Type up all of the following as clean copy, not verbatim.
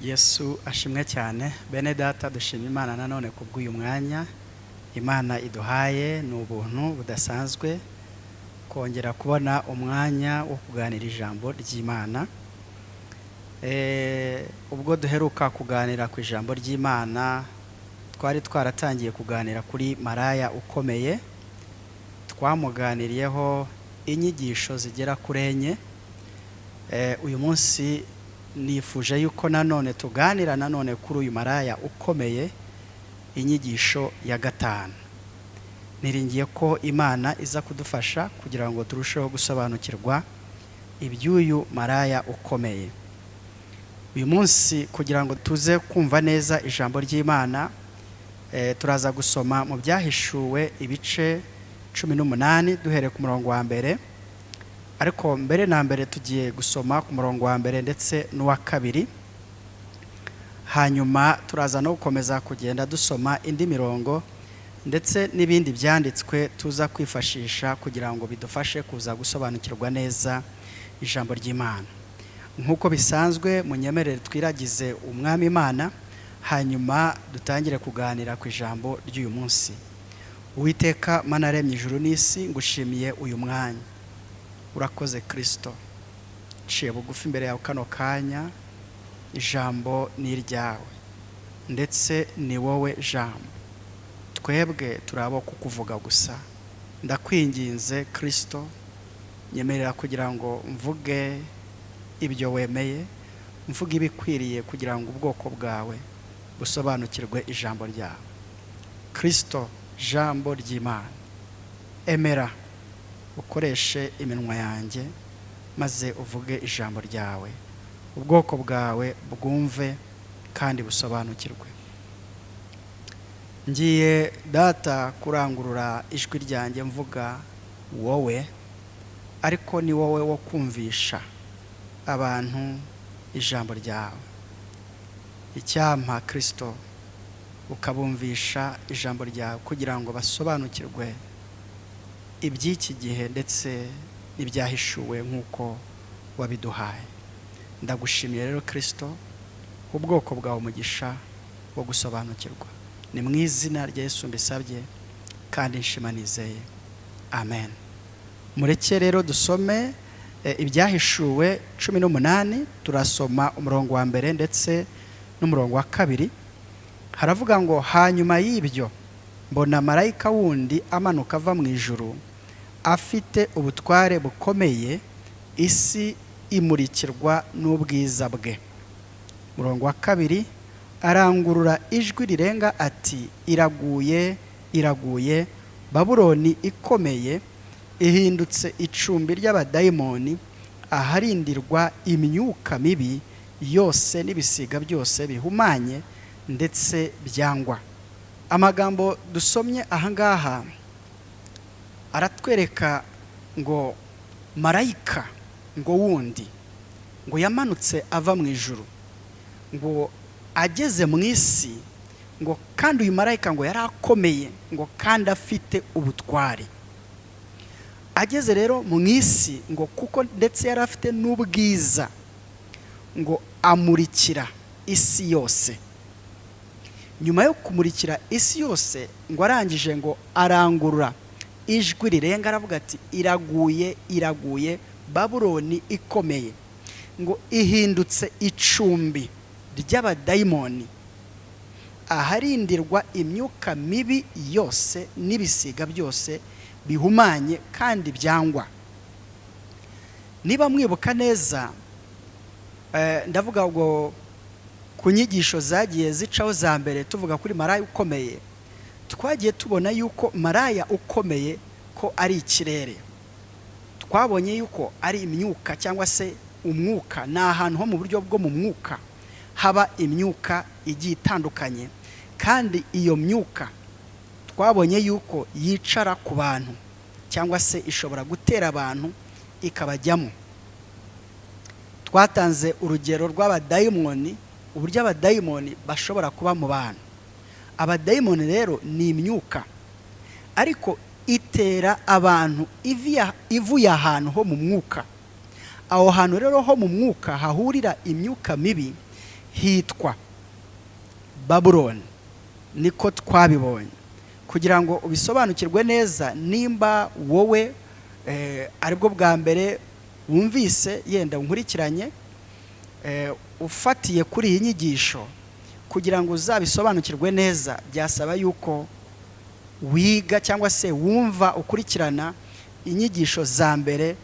Yesu ashimwe cyane. Bene data, dushima Imana nanone kubw'uyu mwanya Imana iduhaye. Ni ubuntu budasanzwe kongera kubona umwanya wo kuganira ijambo ry'Imana. Ubwo duheruka kuganira ku ijambo ry'Imana, twari twaratangiye kuganira kuri maraya ukomeye. Twamuganiriyeho inyigisho zigera kuri enye. Uyu munsi nifuje yuko nanone tuganira nanone kuri uyu maraya ukomeye, inyigisho ya gatanu. Niringiye ko Imana iza kudufasha kugira ngo turusheho gusobanukirwa iby'uyu maraya ukomeye. Uyu munsi kugira ngo tuze kumva neza ijambo ry'Imana, turaza gusoma mu byahishuwe ibice 18 duhere ku murongo wa mbere. Ariko mbere na mbere tugiye gusoma ku murongo wa mbere ndetse n'uwa kabiri. Hanyuma turaza no gukomeza kugenda dusoma indi mirongo ndetse n'ibindi byanditswe tuza kwifashisha kugira ngo bidufashe kuza gusobanukirwa neza ijambo ry'Imana. Nk'uko bisanzwe, munyemerere twiragize umwami Imana, hanyuma dutangire kuganira ku ijambo ry'uyu munsi. Uwiteka Mana yaremye ijuru n'isi, ngushimiye uyu mwanya. Urakoze Kristo, ciye bugufi imbere yawe kano kanya. Ijambo ni iryawe ndetse ni wowe jambo, twebwe turabo kukuvuga gusa. Ndakwinginze Kristo, nyemerera kugira ngo mvuge ibyo wemeye, mvuge ibikwiriye kugira ngo ubwoko bwawe busobanukirwe ijambo ryawe. Kristo, jambo ry'Imana, emera ukoreshe iminwa yanjye maze uvuge ijambo ryawe, ubwoko bwawe bwumve kandi busobanukirwe. Ngiye data kurangurura ijwi ryanjye mvuga wowe, ariko ni wowe wo kumvisha abantu ijambo ryawe. Icyampa Kristo ukabumvisha ijambo ryawe kugira ngo basobanukirwe iby'iki gihe ndetse n'ibyahishuwe nk'uko wabiduhaye. Ndagushimiye rero Kristo, ubwoko bwawe umugisha wo gusobanukirwa. Ni mu izina rya Yesu mbisabye kandi nshima nizeye, amen. Mureke rero dusome ibyahishuwe 18. Turasoma umurongo wa mbere ndetse n'umurongo wa kabiri. Haravuga ngo, hanyuma y'ibyo mbona marayika wundi amanuka ava mu ijuru, afite ubutware bukomeye, isi imurikirwa n'ubwiza bwe. Murongo wa kabiri, arangurura ijwi rirenga ati, iraguye, iraguye, Babuloni ikomeye, ihindutse icumbi ry'abadayimoni, aharindirwa imyuka mibi yose n'ibisiga byose bihumanye ndetse byangwa. Amagambo dusomye ahangaha aratwereka ngo marayika ngo wundi ngo yamanutse ava mu ijuru, ngo ageze mu isi, ngo kandi uyu marayika ngo yari akomeye, ngo kandi afite ubutware. Ageze rero mu isi ngo kuko ndetse yari afite n'ubwiza, ngo amurikira isi yose. Nyuma yo kumurikira isi yose, ngo arangije ngo arangurura ijwi rirenga aravuga ati, iraguye, iraguye, Babuloni ikomeye, ngo ihindutse icumbi ry'abadayimoni, aharindirwa imyuka mibi yose n'ibisiga byose bihumanye kandi byangwa. Niba mwibuka neza, ndavuga ngo ku nyigisho zagiye zicaho za mbere tuvuga kuri maraya ukomeye, twagiye tubona yuko maraya ukomeye ko ari ikirere. Twabonye yuko ari imyuka cyangwa se umwuka, ni ahantu ho mu buryo bwo mu mwuka haba imyuka igiye itandukanye, kandi iyo myuka twabonye yuko yicara ku bantu cyangwa se ishobora gutera abantu ikabajyamo. Twatanze urugero rw'abadayimoni, uburyo abadayimoni bashobora kuba mu bantu. Abadayimoni rero ni imyuka, ariko itera abantu ivuye ahantu ho mu mwuka. Aho hantu rero ho mu mwuka hahurira imyuka mibi, hitwa Babuloni, niko twabibonye. Kugira ngo ubisobanukirwe neza, nimba wowe aribwo bwa mbere wumvise yenda nkurikiranye, ufatiye kuri iyi nyigisho, kugira ngo uzabisobanukirwe neza byasaba yuko wiga cyangwa se wumva ukurikirana inyigisho za mbere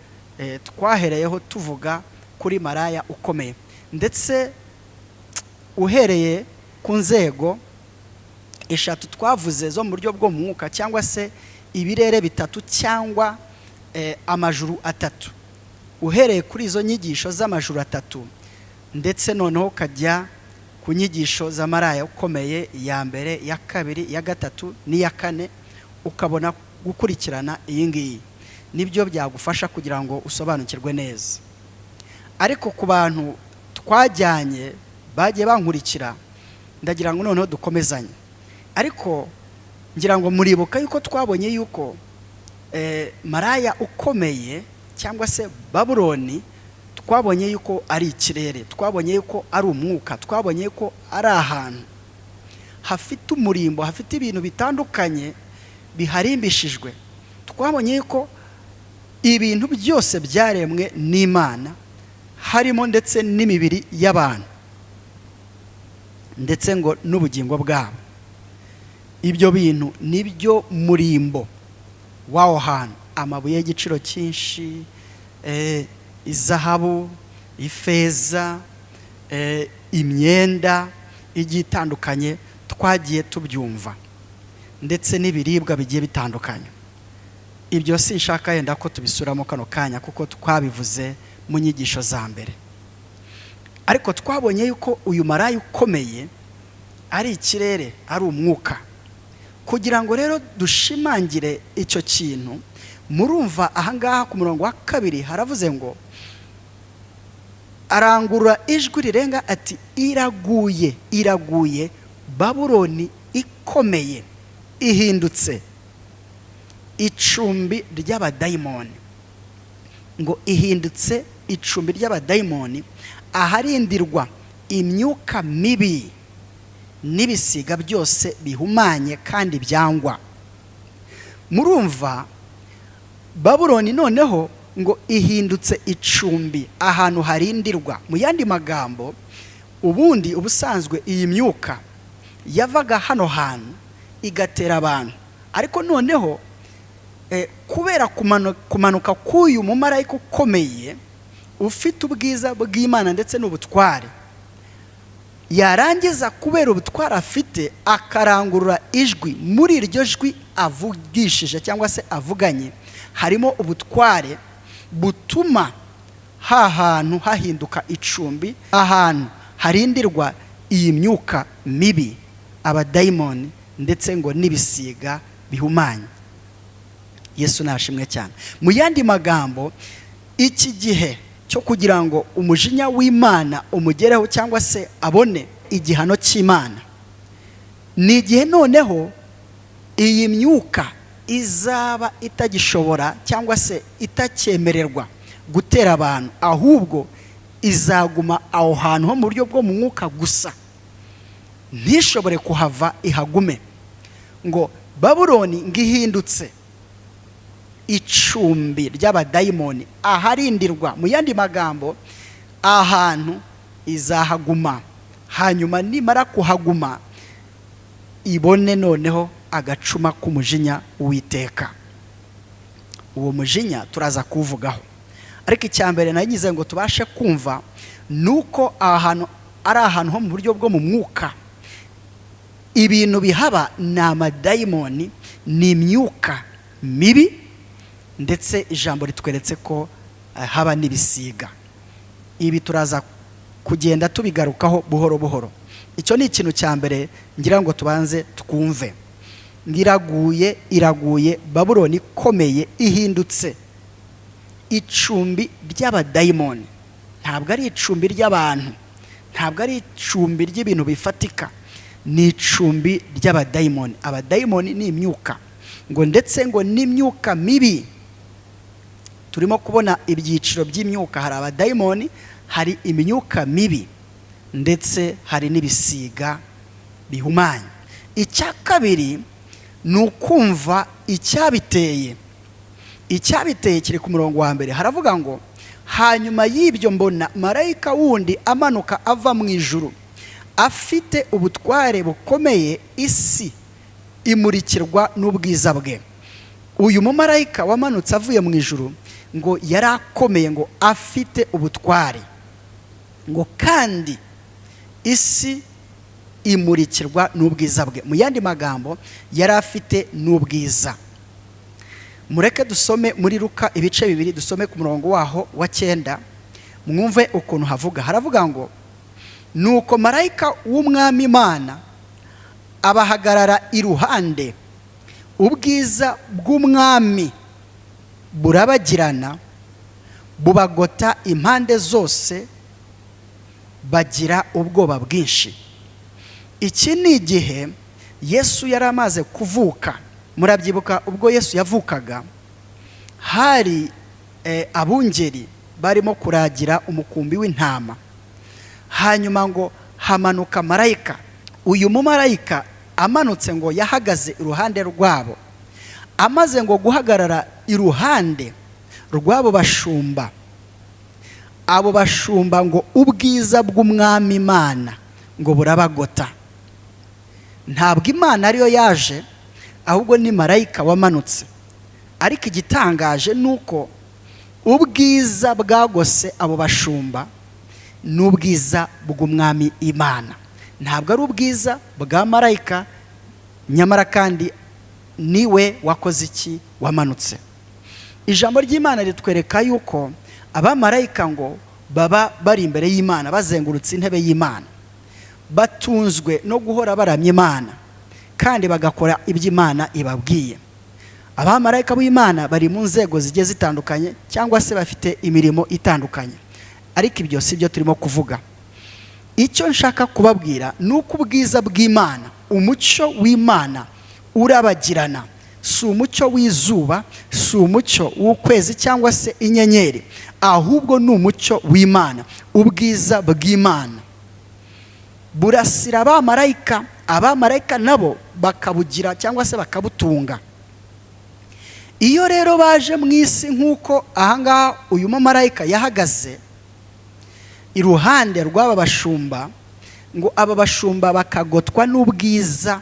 twahereyeho tuvuga kuri maraya ukomeye, ndetse uhereye ku nzego eshatu twavuze zo mu buryo bwo mu mwuka, cyangwa se ibirere bitatu cyangwa amajuru atatu. Uhereye kuri izo nyigisho z'amajuru atatu, ndetse noneho kajya ku nyigisho za maraya ukomeye, ya mbere, ya kabiri, ya gatatu n'iya kane, ukabona gukurikirana iyi ngiyi, nibyo byagufasha kugira ngo usobanukirwe neza. Ariko ku bantu twajyanye bagiye bankurikira, ndagira ngo noneho dukomezanye. Ariko ngira ngo muribuka yuko twabonye yuko maraya ukomeye cyangwa se Babuloni, twabonye yuko ari ikirere, twabonye yuko ari umwuka, twabonye yuko ari ahantu hafite umurimbo, hafite ibintu bitandukanye biharimbishijwe. Twabonye yuko ibintu byose byaremwe n'Imana, harimo ndetse n'imibiri y'abantu, ndetse ngo n'ubugingo bwabo. Ibyo bintu nibyo murimbo w'aho hantu, amabuye y'igiciro cyinshi, izahabu, ifeza, imyenda igiye itandukanye, twagiye tubyumva, ndetse n'ibiribwa bigiye bitandukanye. Ibyo sinshaka yenda ko tubisuramo kano kanya, kuko twabivuze mu nyigisho za mbere. Ariko twabonye yuko uyu maraya ukomeye ari ikirere, ari umwuka. Kugira ngo rero dushimangire icyo kintu, murumva ahangaha ku murongo wa 2 haravuze ngo, arangurura ijwi rirenga ati, iraguye, iraguye, Babuloni ikomeye, ihindutse icumbi ry'abadayimoni. Ngo ihindutse icumbi ry'abadayimoni, aharindirwa imyuka mibi n'ibisiga byose bihumanye kandi byangwa. Murumva Babuloni noneho ngo ihindutse icumbi, ahantu harindirwa. Mu yandi magambo, ubundi ubusanzwe iyi myuka yavaga hano hantu igatera abantu, ariko noneho kubera kumanuka k'uyu mumarayika ukomeye ufite ubwiza bw'Imana ndetse n'ubutware, yarangiza kubera ubutware afite, akarangurura ijwi. Muri iryo jwi avugishije cyangwa se avuganye, harimo ubutware butuma hantu hahinduka icumbi, ahantu harindirwa iyi myuka mibi, abadayimoni ndetse ngo n'ibisiga bihumanye. Yesu nashimwe cyane. Mu yandi magambo, iki gihe cyo kugira ngo umujinya w'Imana umugereho cyangwa se abone igihano cy'Imana, ni igihe noneho iyi myuka izaba itagishobora cyangwa se itacyemererwa gutera abantu, ahubwo izaguma aho hantu ho mu buryo bwo mu mwuka gusa, ntishobore kuhava ihagume. Ngo Babuloni ngihindutse icumbi ry'abadayimoni, aharindirwa. Mu yandi magambo, ahantu izahaguma, hanyuma nimara kuhaguma ibone noneho agacuma k'umujinya w'Uwiteka. Uwo mujinya turaza kuvugaho, ariko icyambere nagize ngo tubashe kumva nuko ahantu ari ahantu ho mu buryo bwo mu mwuka. Ibintu bihaba ni amadayimoni, ni imyuka mibi, ndetse ijambo ritweretse ko haba n'ibisiga. Ibi turaza kugenda tubigarukaho buhoro buhoro. Icyo ni ikintu cya mbere ngira ngo tubanze twumve. Ngiraguye, iraguye, Babuloni ikomeye ihindutse icumbi ry'abadayimoni. Ntabwo ari icumbi ry'abantu, ntabwo ari icumbi ry'ibintu bifatika, ni icumbi ry'abadayimoni. Abadayimoni ni imyuka, ngo ndetse ngo n'imyuka mibi. Turimo kubona ibyiciro by'imyuka, hari abadayimoni, hari imyuka mibi. ndetse hari n'ibisiga bihumanya. Icya kabiri ni ukumva icyabiteye. Icyabiteye kiri ku murongo wa mbere, haravuga ngo hanyuma y'ibyo mbona marayika wundi amanuka ava mu ijuru afite ubutware bukomeye, isi imurikirwa n'ubwiza bwe. Uyu mumarayika wamanutse avuye mu ijuru ngo yari akomeye, ngo afite ubutware, ngo kandi isi imurikirwa n'ubwiza bwe. Mu yandi magambo, yari afite n'ubwiza. Mureke dusome muri Luka ibice 2, dusome ku murongo waho wa 9, mwumve ukuntu havuga. Haravuga ngo nuko marayika w'umwami Imana abahagarara iruhande, ubwiza bw'umwami burabagirana bubagota impande zose, bagira ubwoba bwinshi. Iki ni igihe Yesu yari amaze kuvuka. Murabyibuka ubwo Yesu yavukaga, hari abungeri barimo kuragira umukumbi w'intama. Hanyuma ngo hamanuka marayika. Uyu mumarayika amanutse ngo yahagaze iruhande rwabo. Amaze ngo guhagarara iruhande rwabo bashumba, abo bashumba ngo ubwiza bw'umwami Imana ngo burabagota. Ntabwo Imana ariyo yaje, ahubwo ni marayika wamanutse. Ariko igitangaje nuko ubwiza bwagose abo bashumba n'ubwiza bw'umwami Imana. Ntabwo ari ubwiza bwa marayika, nyamara kandi niwe wakoze iki? Wamanutse. Ijambo ry'Imana ritwereka yuko abamarayika ngo baba bari imbere y'Imana, bazengurutse intebe y'Imana, batunzwe no guhora baramya Imana kandi bagakora ibyo Imana ibabwiye. Abamarayika b'Imana bari mu nzego zigiye zitandukanye, cyangwa se bafite imirimo itandukanye, ariko ibyo si byo turimo kuvuga. Icyo nshaka kubabwira ni uko ubwiza bw'Imana, umucyo w'Imana urabagirana. Si umucyo w'izuba, si umucyo w'ukwezi cyangwa se inyenyeri, ahubwo ni umucyo w'Imana. Ubwiza bw'Imana burasira abamarayika, abamarayika nabo bakabugira cyangwa se bakabutunga. Iyo rero baje mu isi nk'uko ahangaha uyu mumarayika yahagaze iruhande rw'aba bashumba, ngo aba bashumba bakagotwa n'ubwiza,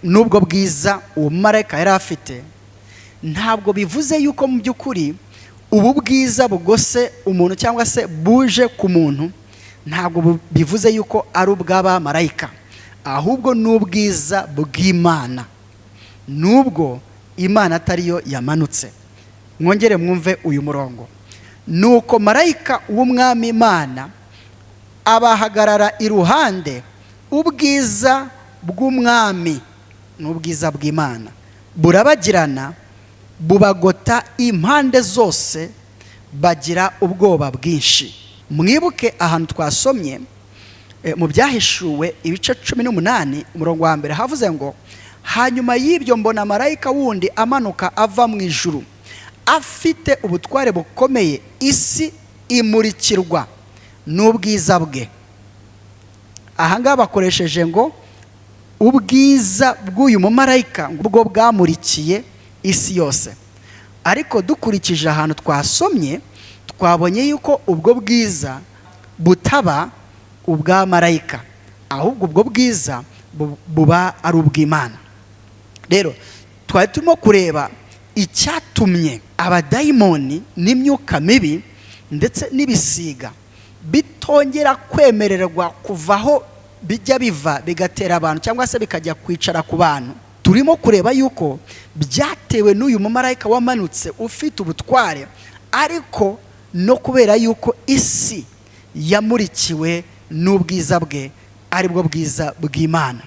n'ubwo bwiza uwo mumarayika yari afite, ntabwo bivuze yuko mu by'ukuri ubu bwiza bugose umuntu cyangwa se buje ku muntu, ntabwo bivuze yuko ari ubw'abamarayika, ahubwo n'ubwiza bw'Imana, nubwo Imana atariyo yamanutse. Mwongere mwumve uyu murongo. Nuko marayika w'umwami Imana abahagarara iruhande, ubwiza bw'umwami n'ubwiza bw'Imana burabagirana bubagota impande zose, bagira ubwoba bwinshi. Mwibuke ahantu twasomye mu Byahishuwe ibice 18 umurongo wa mbere, havuze ngo hanyuma y'ibyo mbona marayika wundi amanuka ava mu ijuru afite ubutware bukomeye, isi imurikirwa n'ubwiza bwe. Ahangaha bakoresheje ngo ubwiza bw'uyu mumarayika bwo bwamurikiye isi yose, ariko dukurikije ahantu twasomye twabonye yuko ubwo bwiza butaba ubwa marayika, ahubwo ubwo bwiza buba ari ubw'Imana. Rero twari turimo kureba icyatumye abadayimoni n'imyuka mibi ndetse n'ibisiga bitongera kwemererwa kuvaho bijya biva bigatera abantu cyangwa se bikajya kwicara ku bantu. Turimo kureba yuko byatewe n'uyu mumarayika wamanutse ufite ubutware, ariko no kubera yuko isi yamurikiwe n'ubwiza bwe, aribwo bwiza bw'Imana.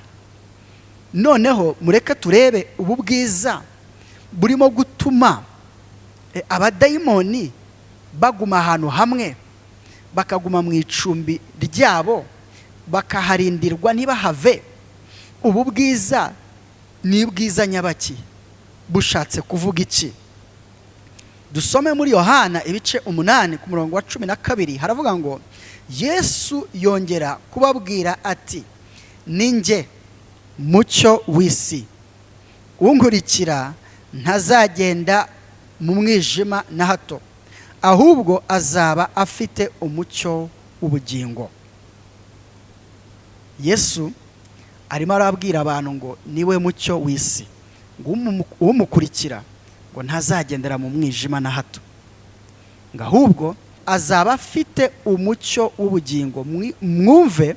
Noneho mureke turebe ubu bwiza burimo gutuma abadayimoni baguma ahantu hamwe, bakaguma mu icumbi ryabo, bakaharindirwa ntibahave. Ubu bwiza ni bwiza nyabaki, bushatse kuvuga iki? Dusome muri Yohana ibice 8 ku murongo wa 12, haravuga ngo Yesu yongera kubabwira ati, ni njye mucyo w'isi, unkurikira ntazagenda mu mwijima na hato, ahubwo azaba afite umucyo w'ubugingo. Yesu arimo arabwira abantu ngo niwe mucyo w'isi, ngo umukurikira ngo ntazagendera mu mwijima na hato, ngo ahubwo azaba afite umucyo w'ubugingo. Mwumve,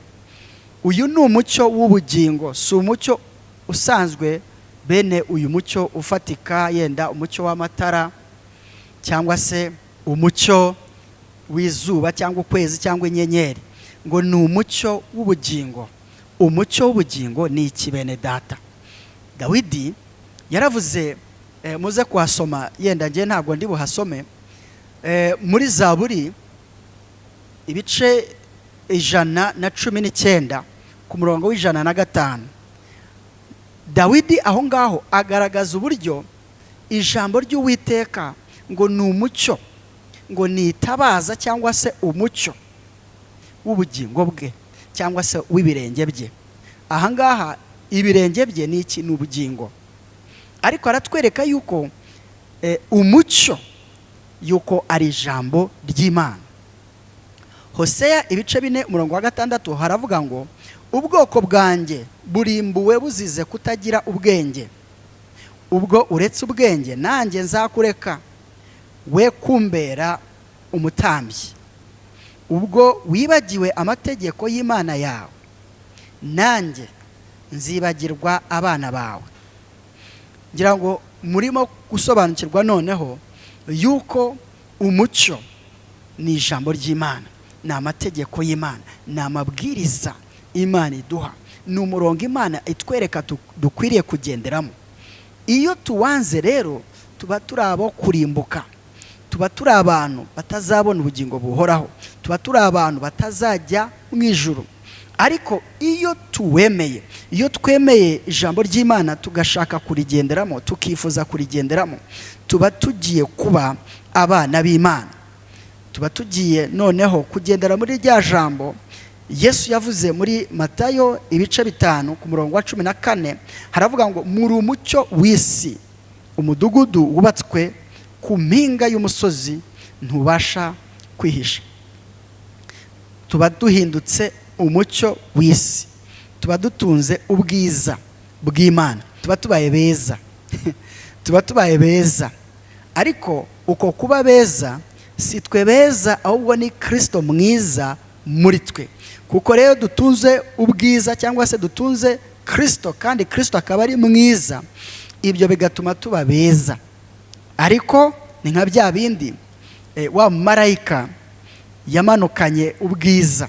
uyu ni umucyo w'ubugingo, si umucyo usanzwe bene uyu mucyo ufatika, yenda umucyo w'amatara cyangwa se umucyo w'izuba cyangwa ukwezi cyangwa inyenyeri, ngo ni umucyo w'ubugingo. Umucyo w'ubugingo ni iki bene data? Dawidi yaravuze, muze kuhasoma, yenda ngiye ntabwo ndi buhasome, muri Zaburi ibice 119 ku murongo w'105, Dawidi aho ngaho agaragaza uburyo ijambo ry'Uwiteka ngo ni umucyo, ngo ni itabaza cyangwa se umucyo w'ubugingo bwe cyangwa se w'ibirenge bye. Aha ngaha ibirenge bye ni iki? Ni ubugingo. Ariko aratwereka yuko umucyo yuko ari ijambo ry'Imana. Hoseya ibice 4 umurongo wa 6 haravuga ngo, ubwoko bwanjye burimbuwe buzize kutagira ubwenge, ubwo uretse ubwenge nanjye nzakureka we kumbera umutambyi. Ubwo wibagiwe amategeko y'Imana yawe, nanjye nzibagirwa abana bawe. Ngira ngo murimo gusobanukirwa noneho yuko umucyo ni ijambo ry'Imana, ni amategeko y'Imana, ni amabwiriza Imana iduha, ni umurongo Imana itwereka dukwiriye kugenderamo. Iyo tuwanze rero tuba turi abo kurimbuka, tuba turi abantu batazabona ubugingo buhoraho, tuba turi abantu batazajya mu ijuru. Ariko iyo tuwemeye, iyo twemeye ijambo ry'Imana tugashaka kurigenderamo, tukifuza kurigenderamo, tuba tugiye kuba abana b'Imana, tuba tugiye noneho kugendera muri rya jambo Yesu yavuze muri Matayo ibice 5 ku murongo wa 14, haravuga ngo, muri umucyo w'isi, umudugudu wubatswe ku mpinga y'umusozi ntubasha kwihisha. Tuba duhindutse umucyo w'isi, tuba dutunze ubwiza bw'Imana, tuba tubaye beza tuba tubaye beza. Ariko uko kuba beza si twe beza, ahubwo ni Kristo mwiza muri twe. Kuko rero dutunze ubwiza cyangwa se dutunze Kristo, kandi Kristo akaba ari mwiza, ibyo bigatuma tuba beza. Ariko ni nka bya bindi wa marayika yamanukanye ubwiza,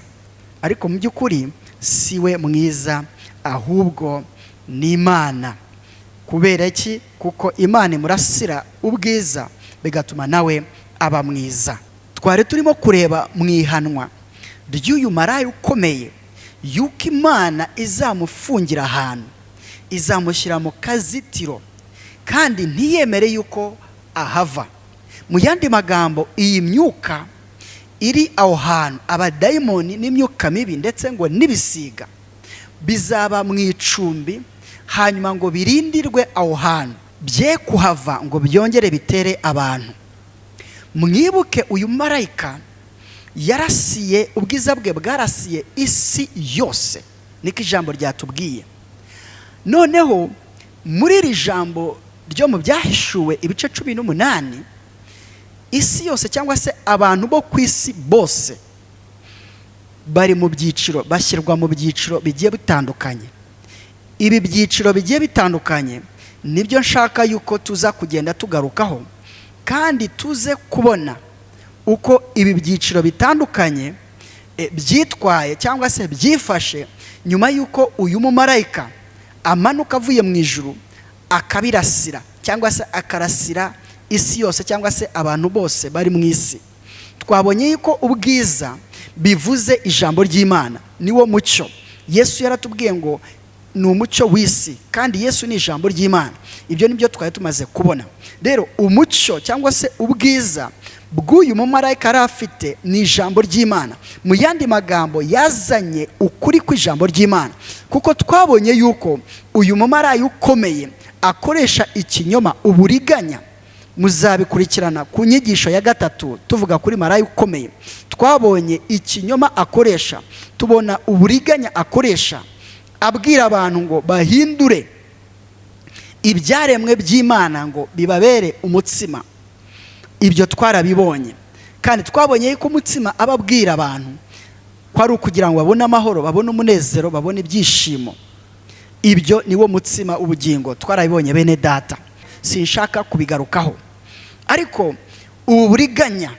ariko mu by'ukuri si we mwiza, ahubwo ni Imana. Kubera iki? Kuko Imana imurasira ubwiza, bigatuma nawe aba mwiza. Twari turimo kureba mu ihanwa ry'uyu maraya ukomeye, yuko Imana izamufungira ahantu, izamushyira mu kazitiro, kandi ntiyemere yuko ahava. Mu yandi magambo, iyi myuka iri aho hantu, abadayimoni n'imyuka mibi ndetse ngo n'ibisiga, bizaba mu icumbi, hanyuma ngo birindirwe aho hantu, bye kuhava ngo byongere bitere abantu. Mwibuke uyu marayika yarasiye, ubwiza bwe bwarasiye isi yose, niko ijambo ryatubwiye. Noneho muri iri jambo ryo mu byahishuwe ibice 18, isi yose cyangwa se abantu bo ku isi bose bari mu byiciro, bashyirwa mu byiciro bigiye bitandukanye. Ibi byiciro bigiye bitandukanye nibyo nshaka yuko tuza kugenda tugarukaho, kandi tuze kubona uko ibi byiciro bitandukanye byitwaye cyangwa se byifashe nyuma yuko uyu mumarayika amanuka avuye mu ijuru akabirasira cyangwa se akarasira isi yose cyangwa se abantu bose bari mu isi. Twabonye yuko ubwiza bivuze ijambo ry'Imana, niwo mucyo. Yesu yaratubwiye ngo ni umucyo w'isi, kandi Yesu ni ijambo ry'Imana. Ibyo nibyo twari tumaze kubona. Rero umucyo cyangwa se ubwiza bw'uyu mumarayika yari afite ni ijambo ry'Imana. Mu yandi magambo, yazanye ukuri kw'ijambo ry'Imana, kuko twabonye yuko uyu mumarayika ukomeye akoresha ikinyoma, uburiganya. Muzabikurikirana ku nyigisho ya gatatu tuvuga kuri marayika ukomeye. Twabonye ikinyoma akoresha, tubona uburiganya akoresha, abwira abantu ngo bahindure ibyaremwe by'Imana ngo bibabere umutsima. Ibyo twarabibonye, kandi twabonye yuko umutsima ababwira abantu ko ari ukugira ngo babone amahoro, babone umunezero, babone ibyishimo. Ibyo niwo mutsima ubugingo. Twarabibonye bene data, sinshaka kubigarukaho. Ariko ubu buriganya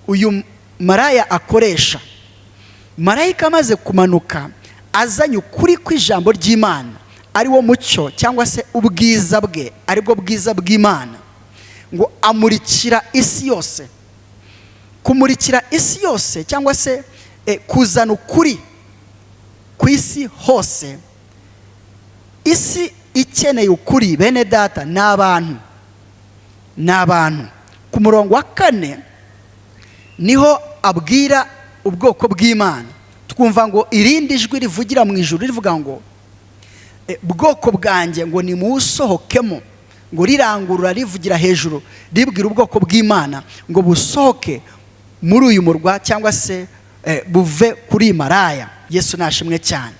uyu maraya akoresha, marayika amaze kumanuka azanye ukuri kw'ijambo ry'Imana, ari wo mucyo cyangwa se ubwiza bwe, ari bwo bwiza bw'Imana, ngo amurikira isi yose. Kumurikira isi yose cyangwa se kuzana ukuri ku isi hose. Isi ikeneye ukuri bene data ni abantu. Ku murongo wa 4 niho abwira ubwoko bw'Imana. Twumva ngo irindi jwi rivugira mu ijuru rivuga ngo bwoko bwanjye ngo nimusohokemo, ngo rirangurura rivugira hejuru ribwira ubwoko bw'Imana ngo busohoke muri uyu murwa cyangwa se buve kuri maraya. Yesu nashimwe cyane.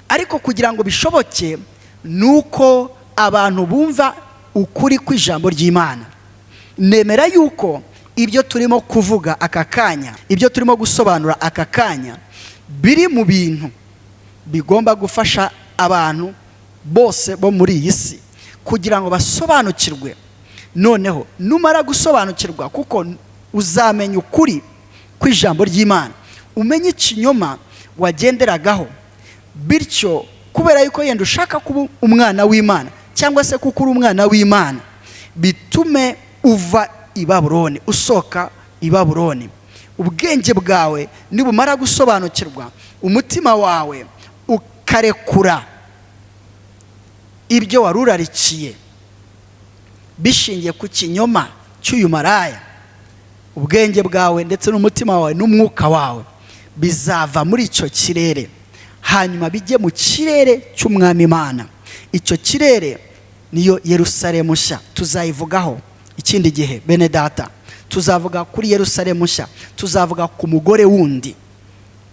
Ariko kugira ngo bishoboke nuko abantu bumva ukuri kw'ijambo ry'Imana. Nemera yuko ibyo turimo kuvuga aka kanya, ibyo turimo gusobanura aka kanya, biri mu bintu bigomba gufasha abantu bose bo muri iyi si kugira ngo basobanukirwe. Noneho numara gusobanukirwa, kuko uzamenya ukuri kw'ijambo ry'Imana, umenye ikinyoma wagenderagaho, bityo kubera yuko yenda ushaka kuba umwana w'Imana cyangwa se kuko uri umwana w'Imana, bitume uva i Babuloni, usohoka i Babuloni. Ubwenge bwawe nibumara gusobanukirwa, umutima wawe ukarekura ibyo warurarikiye bishingiye ku kinyoma cy'uyu maraya, ubwenge bwawe ndetse n'umutima wawe n'umwuka wawe bizava muri icyo kirere, hanyuma bijye mu kirere cy'umwami Imana. Icyo kirere niyo Yerusalemu nshya. Tuzayivugaho ikindi gihe bene data. Tuzavuga kuri Yerusalemu nshya, tuzavuga ku mugore wundi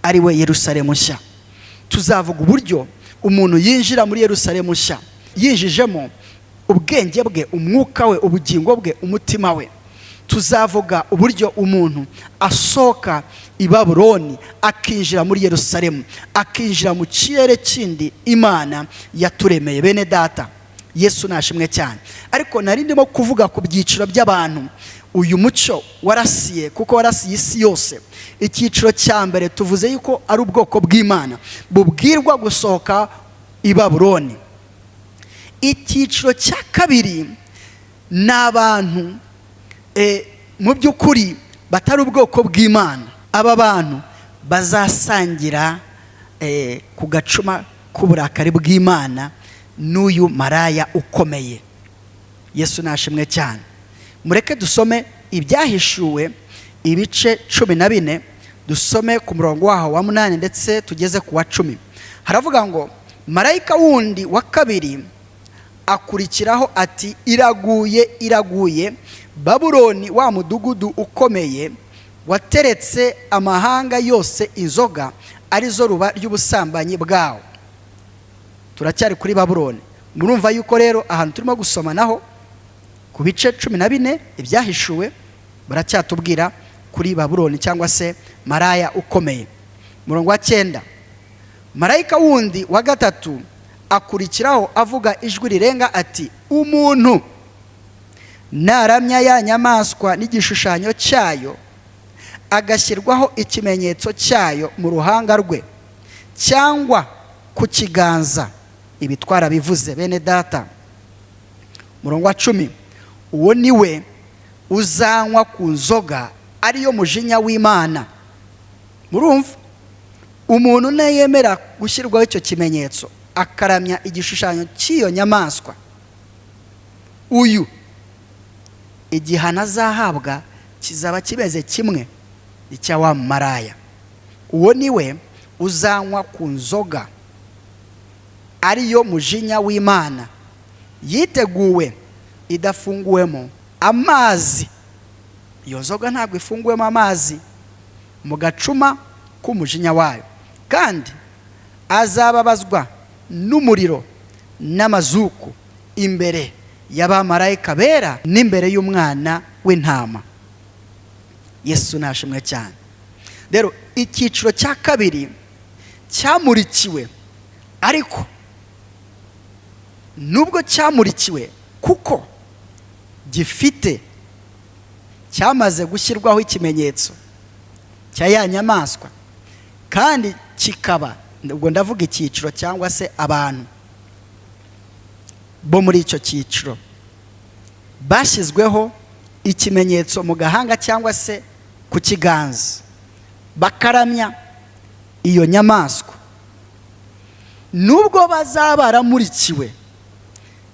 ari we Yerusalemu nshya. Tuzavuga uburyo umuntu yinjira muri Yerusalemu nshya yinjijemo ubwenge bwe, umwuka we, ubugingo bwe, umutima we. Tuzavuga uburyo umuntu asohoka i Babuloni akinjira muri Yerusalemu, akinjira mu kirere kindi Imana yaturemeye bene data. Yesu nashimwe cyane. Ariko nari ndimo kuvuga ku byiciro by'abantu uyu mucyo warasiye, kuko warasiye isi yose. Icyiciro cya mbere tuvuze yuko ari ubwoko bw'Imana bubwirwa gusohoka i Babuloni. Icyiciro cya kabiri ni abantu mu by'ukuri batari ubwoko bw'Imana. Aba bantu bazasangira ku gacuma k'uburakari bw'Imana n'uyu maraya ukomeye. Yesu nashimwe cyane. Mureke dusome ibyahishuwe ibice 14, dusome ku murongo waho wa 8 ndetse tugeze ku wa 10. Haravuga ngo marayika wundi wa kabiri akurikiraho ati, iraguye, iraguye Babuloni, wa mudugudu ukomeye wateretse amahanga yose inzoga, arizo ruba ry'ubusambanyi bwawo. Turacyari kuri Babuloni. Murumva yuko rero ahantu turimo gusoma naho ku bice 14 ibyahishuwe baracyatubwira kuri Babuloni cyangwa se maraya ukomeye. Murongo wa 9, marayika wundi wa gatatu akurikiraho avuga ijwi rirenga ati, umuntu naramya ya nyamaswa n'igishushanyo cyayo, agashyirwaho ikimenyetso cyayo mu ruhanga rwe cyangwa ku kiganza. Ibi twarabivuze bene data. Murongo wa 10, uwo niwe uzanywa ku nzoga ariyo mujinya w'Imana. Murumva, umuntu nayemera gushyirwaho icyo kimenyetso akaramya igishushanyo cy'iyo nyamaswa, uyu igihano azahabwa kizaba kimeze kimwe icya wa maraya. Uwo niwe uzanywa ku nzoga ariyo mujinya w'Imana yiteguwe idafunguwemo amazi. Iyo nzoga ntabwo ifunguwemo amazi, mu gacuma k'umujinya wayo, kandi azababazwa n'umuriro n'amazuku imbere y'abamarayika bera n'imbere y'umwana w'intama. Yesu nashimwe cyane. Rero icyiciro cya kabiri cyamurikiwe, ariko nubwo cyamurikiwe kuko gifite cyamaze gushyirwaho ikimenyetso cya ya nyamaswa, kandi kikaba, ubwo ndavuga icyiciro cyangwa se abantu bo muri icyo cyiciro bashyizweho ikimenyetso mu gahanga cyangwa se ku kiganza, bakaramya iyo nyamaswa. Nubwo bazaba baramurikiwe,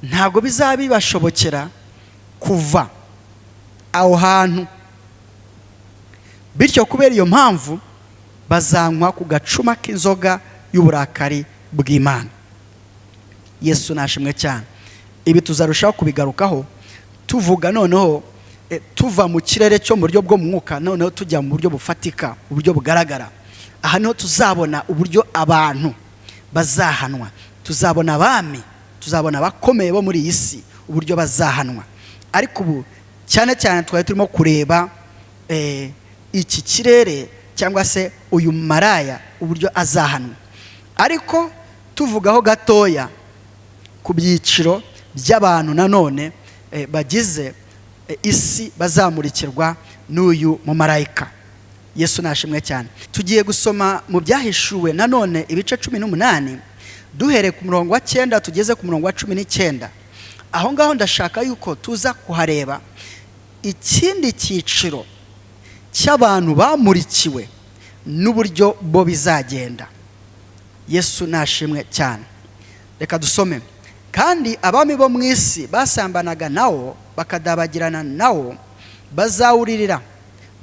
ntabwo bizaba bibashobokera kuva aho hantu, bityo kubera iyo mpamvu bazanywa ku gacuma k'inzoga y'uburakari bw'Imana. Yesu nashimwe cyane. Ibi tuzarushaho kubigarukaho tuvuga noneho tuva mu kirere cyo mu buryo bwo mu mwuka, noneho tujya mu buryo bufatika, uburyo bugaragara. Aha niho tuzabona uburyo abantu bazahanwa, tuzabona abami, tuzabona abakomeye bo muri iyi si uburyo bazahanwa. Ariko ubu cyane cyane twari turimo kureba iki kirere cyangwa se uyu maraya uburyo azahanwa, ariko tuvugaho gatoya ku byiciro by'abantu nanone bagize isi bazamurikirwa n'uyu mumarayika. Yesu nashimwe cyane. Tugiye gusoma mu byahishuwe nanone ibice 18 duhere ku murongo wa 9 tugeze ku murongo wa 19. Aho ngaho ndashaka yuko tuza kuhareba ikindi cyiciro cy'abantu bamurikiwe n'uburyo bo bizagenda. Yesu nashimwe cyane. Reka dusome. Kandi abami bo mu isi basambanaga nawo bakadabagirana nawo bazawuririra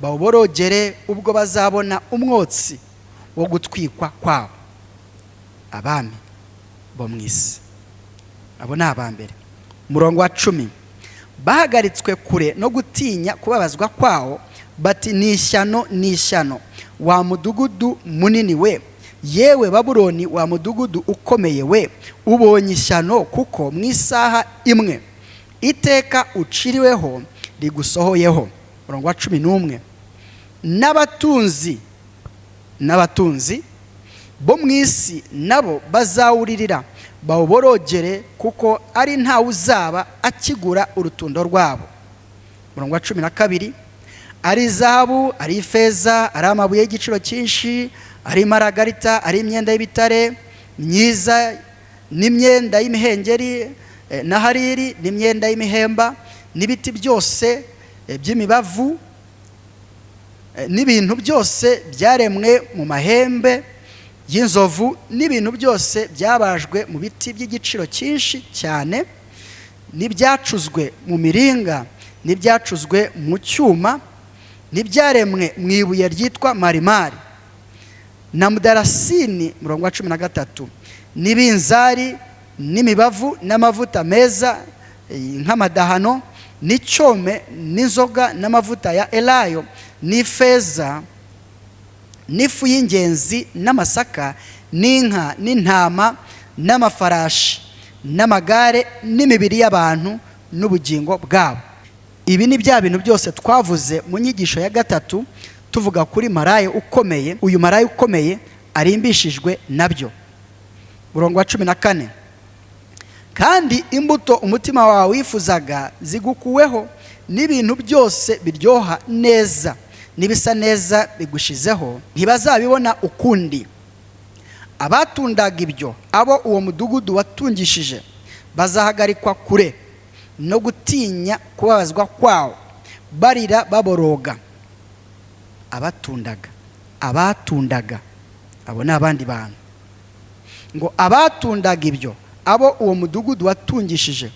bawuborogere ubwo bazabona umwotsi wo gutwikwa kwabo. Abami bo mu isi, abo ni abambere. Murongo wa 10, bahagaritswe kure no gutinya kubabazwa kwawo, bati ni ishyano wa mudugudu munini we, yewe Babuloni wa mudugudu ukomeye we, ubonye ishyano kuko mu isaha imwe iteka uciriweho rigusohoyeho. Murongo wa 11, n'abatunzi bo mu isi nabo bazawuririra bawuborogere kuko ari ntawe uzaba akigura urutundo rwabo. Murongo wa 12, ari zahabu, ari ifeza, ari amabuye y'igiciro cyinshi, ari maragarita, ari imyenda y'ibitare myiza n'imyenda y'imihengeri na hariri n'imyenda y'imihemba n'ibiti byose by'imibavu n'ibintu byose byaremwe mu mahembe y'inzovu n'ibintu byose byabajwe mu biti by'igiciro cyinshi cyane n'ibyacuzwe mu miringa n'ibyacuzwe mu cyuma n'ibyaremwe mu ibuye ryitwa marimari na mudarasini. Murongo wa 13, n'ibinzari n'imibavu n'amavuta meza nk'amadahano n'icyome n'inzoga n'amavuta ya elayo n'ifeza n'ifu y'ingenzi n'amasaka n'inka n'intama n'amafarashi n'amagare n'imibiri y'abantu n'ubugingo bwabo. Ibi ni bya bintu byose twavuze mu nyigisho ya 3 tuvuga kuri maraya ukomeye. Uyu maraya ukomeye arimbishijwe nabyo. Murongo wa 14, kandi imbuto umutima wawe wifuzaga zigukuweho, n'ibintu byose biryoha neza n'ibisa neza bigushizeho, ntibazabibona ukundi. Abatundaga ibyo, abo uwo mudugudu watungishije, bazahagarikwa kure no gutinya kubabazwa kwawo, barira baboroga. Abatundaga abo ni abandi bantu. Ngo abatundaga ibyo, abo uwo mudugudu watungishije,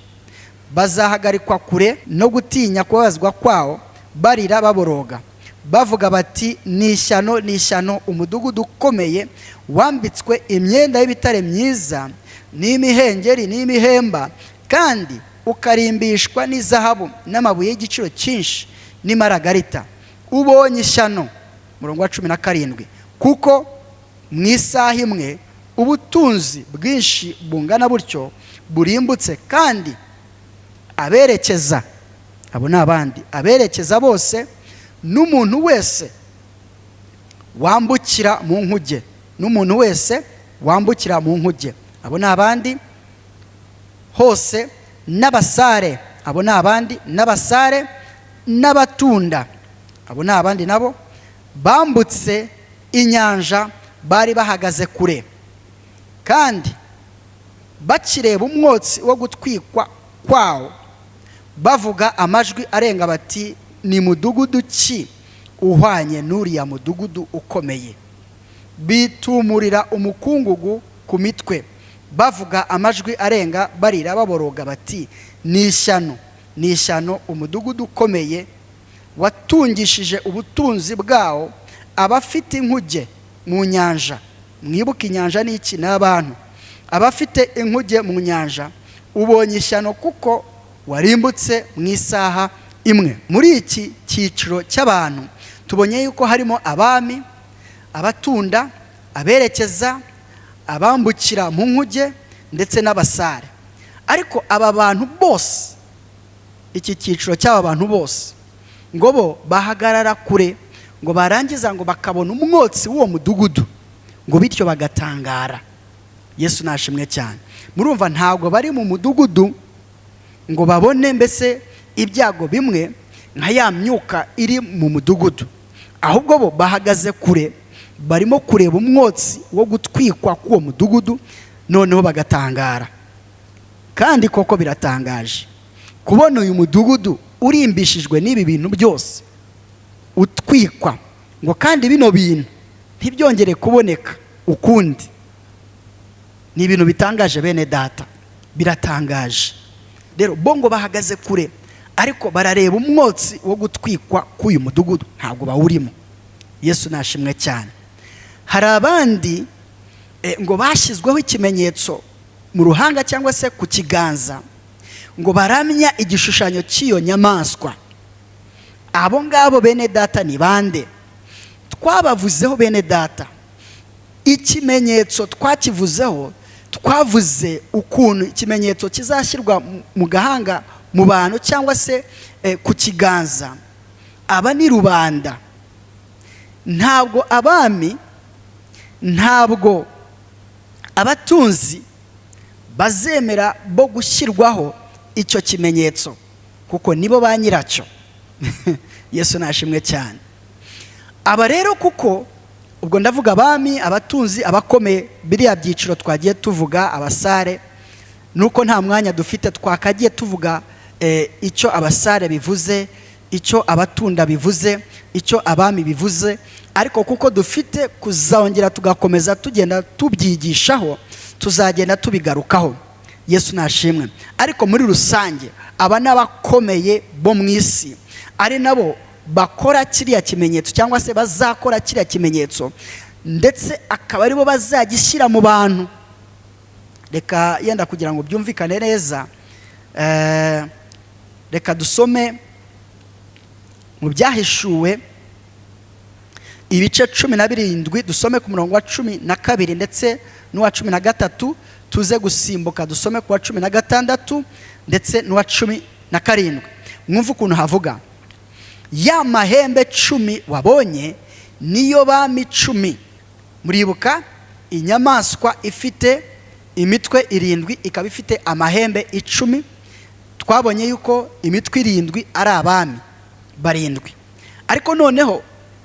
bazahagarikwa kure no gutinya kubabazwa kwawo, barira baboroga bavuga bati ni ishyano umudugudu ukomeye wambitswe imyenda y'ibitare myiza n'imihengeri n'imihemba, kandi ukarimbishwa n'izahabu n'amabuye y'igiciro cyinshi n'imaragarita. Ubonye ishyano. Murongo wa 17, kuko mu isaha imwe ubutunzi bwinshi bungana butyo burimbutse, kandi aberekeza, abo ni abandi, aberekeza bose n'umuntu wese wambukira mu nkuge, n'umuntu wese wambukira mu nkuge, abo ni abandi hose, n'abasare, abo ni abandi, n'abasare n'abatunda, abo ni abandi nabo, bambutse inyanja bari bahagaze kure, kandi bakireba umwotsi wo gutwikwa kwawo, bavuga amajwi arenga bati ni mudugudu ki uhwanye n'uriya mudugudu ukomeye. Bitumurira umukungugu ku mitwe, bavuga amajwi arenga barira baboroga bati ni ishyano umudugudu ukomeye watungishije ubutunzi bwawo abafite inkuge mu nyanja. Mwibuke inyanja ni iki? Ni abantu. Abafite inkuge mu nyanja, ubonye ishyano kuko warimbutse mu isaha imwe. Muri iki cyiciro cy'abantu tubonye yuko harimo abami, abatunda, aberekeza, abambukira mu nkuge ndetse n'abasare. Ariko aba bantu bose, iki cyiciro cy'aba bantu bose, ngo bo bahagarara kure, ngo barangiza ngo bakabona umwotsi w'uwo mudugudu, ngo bityo bagatangara. Yesu nashimwe cyane. Murumva ntabwo bari mu mudugudu ngo babone mbese ibyago bimwe nka ya myuka iri mu mudugudu, ahubwo bo bahagaze kure, barimo kureba umwotsi wo gutwikwa k'uwo mudugudu, noneho bagatangara. Kandi koko biratangaje kubona uyu mudugudu urimbishijwe n'ibi bintu byose, utwikwa, ngo kandi bino bintu ntibyongere kuboneka ukundi. Ni ibintu bitangaje bene data, biratangaje. Rero bongo bahagaze kure, ariko barareba umwotsi wo gutwikwa k'uyu mudugudu, ntabwo bawurimo. Yesu nashimwe cyane. Hari abandi ngo bashyizweho ikimenyetso mu ruhanga cyangwa se ku kiganza, ngo baramya igishushanyo cy'iyo nyamaswa. Abo ngabo bene data ni bande? Twabavuzeho bene data. Ikimenyetso twakivuzeho, twavuze ukuntu ikimenyetso kizashyirwa mu gahanga mu bantu cyangwa se ku kiganza. Aba ni rubanda. Ntabwo abami, ntabwo abatunzi bazemera bo gushyirwaho icyo kimenyetso, kuko nibo ba nyiracyo. Yesu nashimwe cyane. Aba rero kuko ubwo ndavuga abami, abatunzi, abakomeye, biriya byiciro twagiye tuvuga, abasare, nuko nta mwanya dufite twakagiye tuvuga icyo abasare bivuze, icyo abatunda bivuze, icyo abami bivuze, ariko kuko dufite kuzongera tugakomeza tugenda tubyigishaho, tuzagenda tubigarukaho. Yesu nashimwe. Ariko muri rusange aba n'abakomeye bo mu isi, ari nabo bakora kiriya kimenyetso cyangwa se bazakora kiriya kimenyetso, ndetse akaba aribo bazagishyira mu bantu. Reka yenda kugira ngo byumvikane neza, reka dusome mu Byahishuwe ibice 17, dusome ku murongo wa 12 ndetse n'uwa 13, tuze gusimbuka dusome ku wa 16 ndetse n'uwa 17. Mwumva ukuntu havuga: ya mahembe 10 wabonye niyo bami 10. Muribuka inyamaswa ifite imitwe 7 ikaba ifite amahembe 10. Twabonye yuko imitwe 7 ari abami 7. Ariko noneho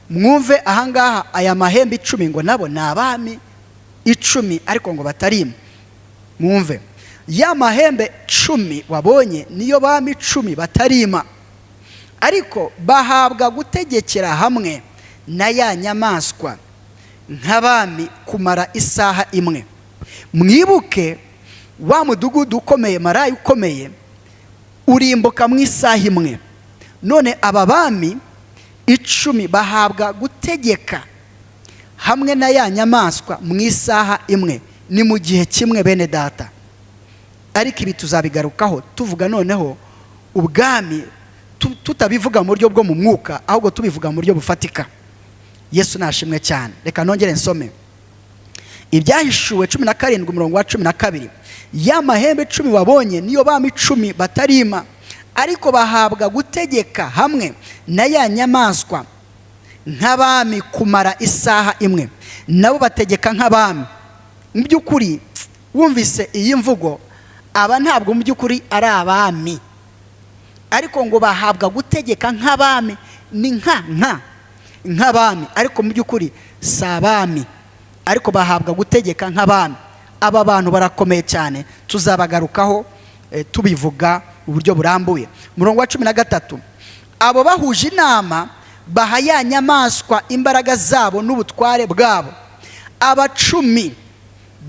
mwumve ahangaha aya mahembe 10 ngo nabo ni abami 10, ariko ngo batarimo. Mwumve, ya mahembe 10 wabonye niyo bami 10 batarima, ariko bahabwa gutegekera hamwe na ya nyamaswa nk'abami kumara isaha imwe. Mwibuke wa mudugudu ukomeye, Marayi ukomeye, urimbuka mu isaha imwe. none aba bami 10 bahabwa gutegeka hamwe na ya nyamaswa mu isaha imwe, ni mu gihe kimwe bene data. Ariko ibi tuzabigarukaho tuvuga noneho ubwami tutabivuga mu buryo bwo mu mwuka, ahubwo tubivuga mu buryo bufatika. Yesu nashimwe cyane. Reka nongere nsome Ibyahishuwe 17 umurongo wa 12. Ya mahembe 10 wabonye niyo bami 10 batarima, ariko bahabwa gutegeka hamwe na ya nyamaswa nk'abami kumara isaha imwe. Nabo bategeka nk'abami. Mu by'ukuri wumvise iyi mvugo, aba ntabwo mu by'ukuri ari abami, ariko ngo bahabwa gutegeka nk'abami. Ni nk'abami, ariko mu by'ukuri si abami, ariko bahabwa gutegeka nk'abami. Aba bantu barakomeye cyane, tuzabagarukaho tubivuga mu buryo burambuye. Murongo wa 13, abo bahuje inama baha ya nyamaswa imbaraga zabo n'ubutware bwabo. Aba 10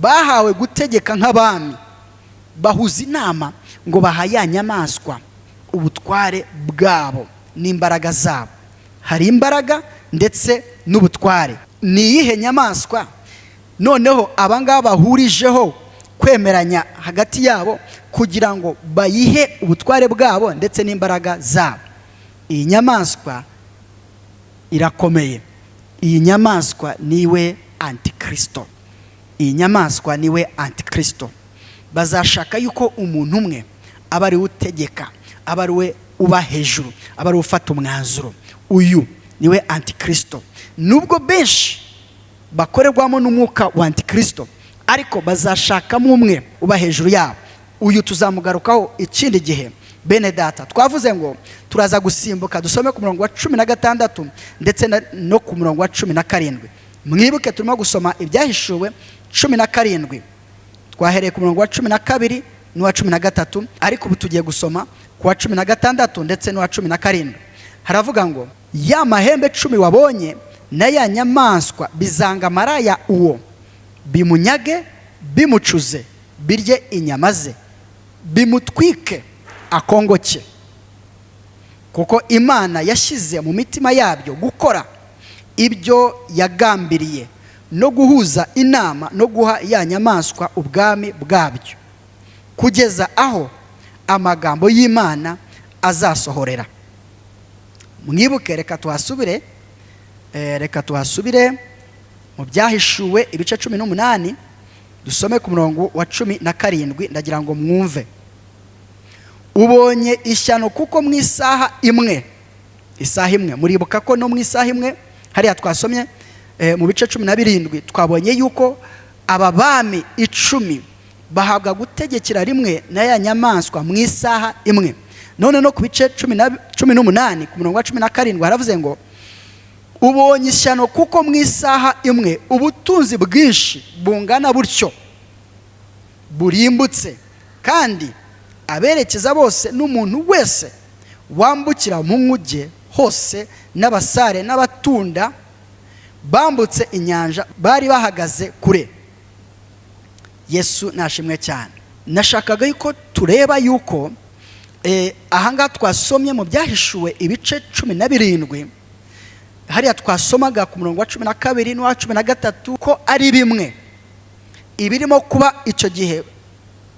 bahawe gutegeka nk'abami, bahuza inama ngo baha ya nyamaswa ubutware bwabo n'imbaraga zabo. Hari imbaraga ndetse n'ubutware. Ni iyihe nyamaswa noneho abangaba bahurijeho kwemeranya hagati yabo kugira ngo bayihe ubutware bwabo ndetse n'imbaraga zabo? Iyi nyamaswa irakomeye. Iyi nyamaswa niwe Antikristo. Iyi nyamaswa niwe Antikristo. Bazashaka yuko umuntu umwe aba ari utegeka, aba ari we uba hejuru, aba ari ufata umwanzuro. Uyu niwe Antikristo. Nubwo benshi bakorerwamo n'umwuka wa Antikristo, ariko bazashakamo umwe uba hejuru yabo. Uyu tuzamugarukaho ikindi gihe bene data. Twavuze ngo turaza gusimbuka dusome ku murongo wa 16 ndetse no ku murongo wa 17. Mwibuke turimo gusoma Ibyahishuwe 17. Twahereye ku murongo wa 12 n'uwa 13, ariko ubu tugiye gusoma ku wa 16 ndetse n'uwa 17. Haravuga ngo ya mahembe 10 wabonye na ya nyamaswa bizanga maraya uwo, bimunyage, bimucuze, birye inyama ze, bimutwike akongoke. Kuko Imana yashyize mu mitima yabyo gukora ibyo yagambiriye, no guhuza inama no guha ya nyamaswa ubwami bwabyo, kugeza aho amagambo y'Imana azasohorera. Mwibuke, reka tuhasubire mu Byahishuwe ibice 18 dusome ku murongo wa 17. Ndagira ngo mwumve. Ubonye ishyano kuko mu isaha imwe, muribuka ko no mu isaha imwe hariya twasomye mu bice 17 twabonye yuko aba bami 10 bahabwa gutegekera rimwe na ya nyamaswa mu isaha imwe. None no ku bice 18 ku murongo wa 17 haravuze ngo ubonye ishyano kuko mu isaha imwe ubutunzi bwinshi bungana butyo burimbutse, kandi aberekeza bose n'umuntu wese wambukira mu nkuge hose, n'abasare n'abatunda bambutse inyanja bari bahagaze kure. Yesu nashimwe cyane. Nashakaga yuko tureba yuko ahangaha twasomye mu Byahishuwe ibice 17, hariya twasomaga ku murongo wa 12 n'uwa 13 ko ari bimwe. Ibirimo kuba icyo gihe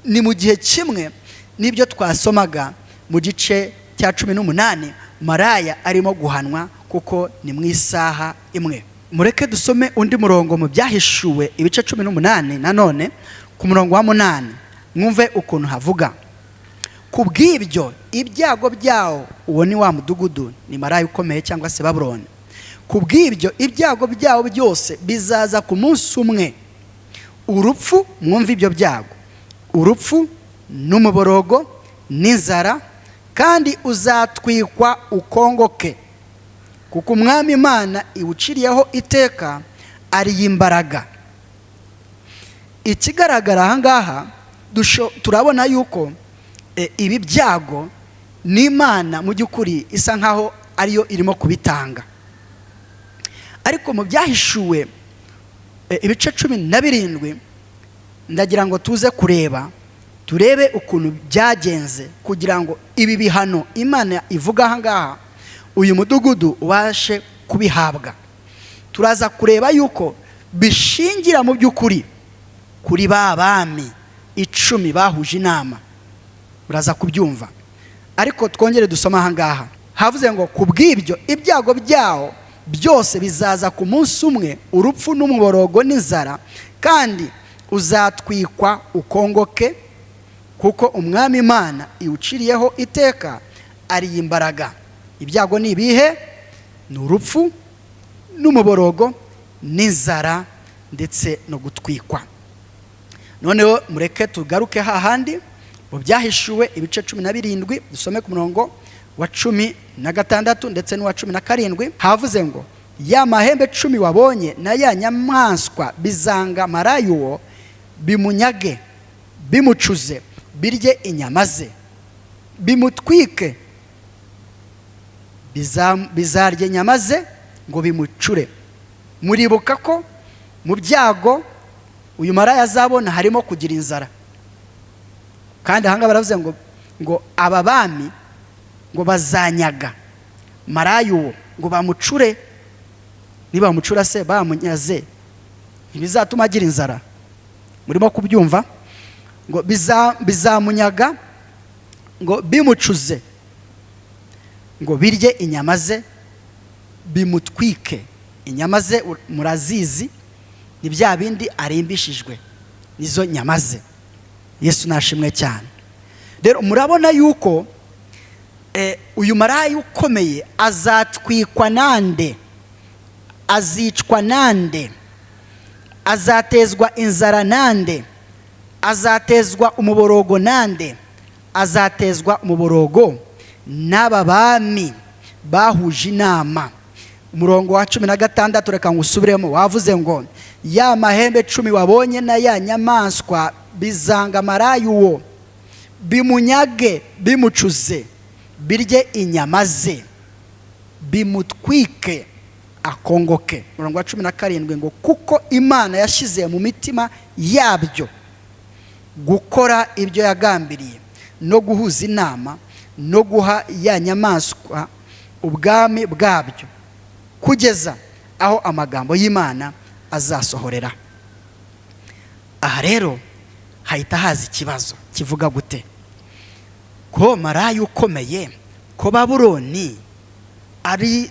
ni mu gihe kimwe n'ibyo twasomaga mu gice cya 18, maraya arimo guhanwa kuko ni mu isaha imwe. Mureke dusome undi murongo mu Byahishuwe ibice 18 nanone ku murongo wa 8. Mwumve ukuntu havuga. Kubw'ibyo ibyago byawo, uwo ni wa mudugudu, ni maraya ukomeye cyangwa se Babuloni. Kubw'ibyo ibyago byawo byose bizaza ku munsi umwe. Urupfu, mwumve ibyo byago, urupfu n'umuborogo n'inzara, kandi uzatwikwa ukongoke, kuko Umwami Imana iwuciriyeho iteka ari imbaraga. Ikigaragara ahangaha turabona yuko ibi byago n'Imana mu by'ukuri isa nkaho ariyo irimo kubitanga. Ariko mu Byahishuwe ibice 17 ndagira ngo tuze turebe ukuntu byagenze, kugira ngo ibi bihano Imana ivuga ahangaha uyu mudugudu ubashe kubihabwa. Turaza kureba yuko bishingira mu by'ukuri kuri ba bami 10 bahuje inama. Uraza kubyumva, ariko twongere dusoma aha ngaha. Havuze ngo kubw'ibyo ibyago byawo byose bizaza ku munsi umwe, urupfu n'umuborogo n'inzara, kandi uzatwikwa ukongoke, kuko umwami Imana iwuciriyeho iteka ari imbaraga. Ibyago ni ibihe? Ni urupfu n'umuborogo n'inzara ndetse no gutwikwa. Noneho mureke tugaruke hahandi mu Byahishuwe ibice 17, dusome ku murongo wa 16 ndetse n'uwa 17. Havuze ngo ya mahembe 10 wabonye na ya nyamaswa bizanga maraya uwo, bimunyage, bimucuze, birye inyama ze, bimutwike, bizarye inyama ze ngo bimucure. Muribuka ko mu byago uyu maraya azabona harimo kugira inzara, kandi ahanga baravuze ngo aba bami ngo bazanyaga maraya uwo ngo bamucure. Niba bamucura se bamunyaze, ntibizatuma agira inzara. Murimo kubyumva? Ngo bizamunyaga, ngo bimucuze, ngo birye inyama ze, bimutwike. Inyama ze murazizi, ni bya bindi arimbishijwe, nizo nyama ze. Yesu nashimwe cyane. Rero murabona yuko uyu maraya ukomeye azatwikwa nande, azicwa nande, azatezwa inzara nande, azatezwa umuborogo nande, azatezwa umuborogo n'aba bami bahuje inama. Umurongo wa 16 reka ngusubiremo, wavuze ngo ya mahembe 10 wabonye na ya nyamaswa bizanga maraya uwo, bimunyage, bimucuze, birye inyama ze, bimutwike akongoke. Umurongo wa 17 ngo kuko Imana yashyize mu mitima yabyo gukora ibyo yagambiriye, no guhuza inama, no guha ya nyamaswa ubwami bwabyo, kugeza aho amagambo y'Imana azasohorera. Aha rero hahita haza ikibazo kivuga gute? Ko maraya ukomeye, ko Babuloni ari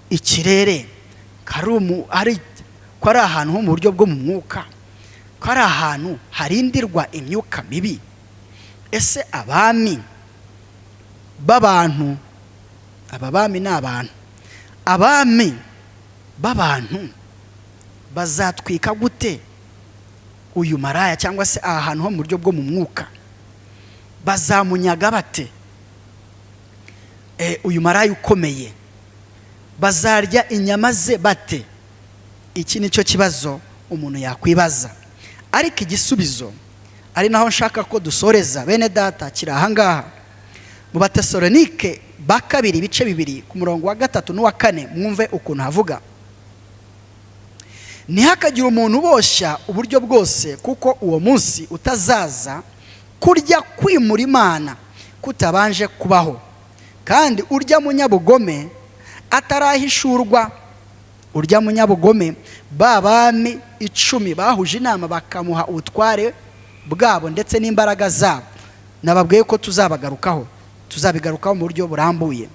ikirere, ko ari ahantu ho mu buryo bwo mu mwuka, ko ari ahantu harindirwa imyuka mibi. Ese abami b'abantu, aba bami ni abantu, abami b'abantu bazatwika gute uyu maraya, cyangwa se ahantu ho mu buryo bwo mu mwuka? Bazamunyaga bate uyu maraya ukomeye? Bazarya inyama ze bate? Iki nicyo kibazo umuntu yakwibaza. Ariko igisubizo ari naho nshaka ko dusoreza bene data kiri aha ngaha mu Batesalonike ba 2 ibice 2 ku murongo wa 3 n'uwa 4. Mwumve ukuntu havuga: ntihakagira umuntu uboshya uburyo bwose, kuko uwo munsi utazaza kurya kwimura Imana kutabanje kubaho, kandi urya munyabugome atarahishurwa. Urya munyabugome ba bami 10 bahuje inama bakamuha ubutware bwabo ndetse n'imbaraga zabo. Nababwiye ko tuzabigarukaho mu buryo burambuye.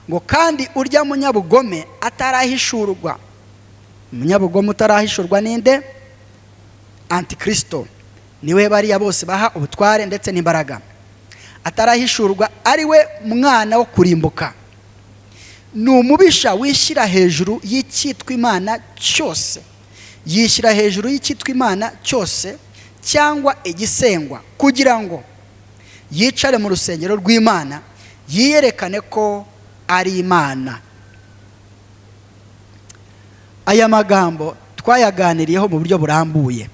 Ngo kandi urya munyabugome atarahishurwa. Munyabugome utarahishurwa ninde? Antikristo. Niwe bariya bose baha ubutware ndetse n'imbaraga. Atarahishurwa ari we mwana wo kurimbuka. Ni umubisha wishyira hejuru y'icyitwa Imana cyose, yishyira hejuru y'icyitwa Imana cyose cyangwa igisengwa, kugira ngo yicare mu rusengero rw'Imana yiyerekane ko ari Imana. Aya magambo twayaganiriyeho mu buryo burambuye.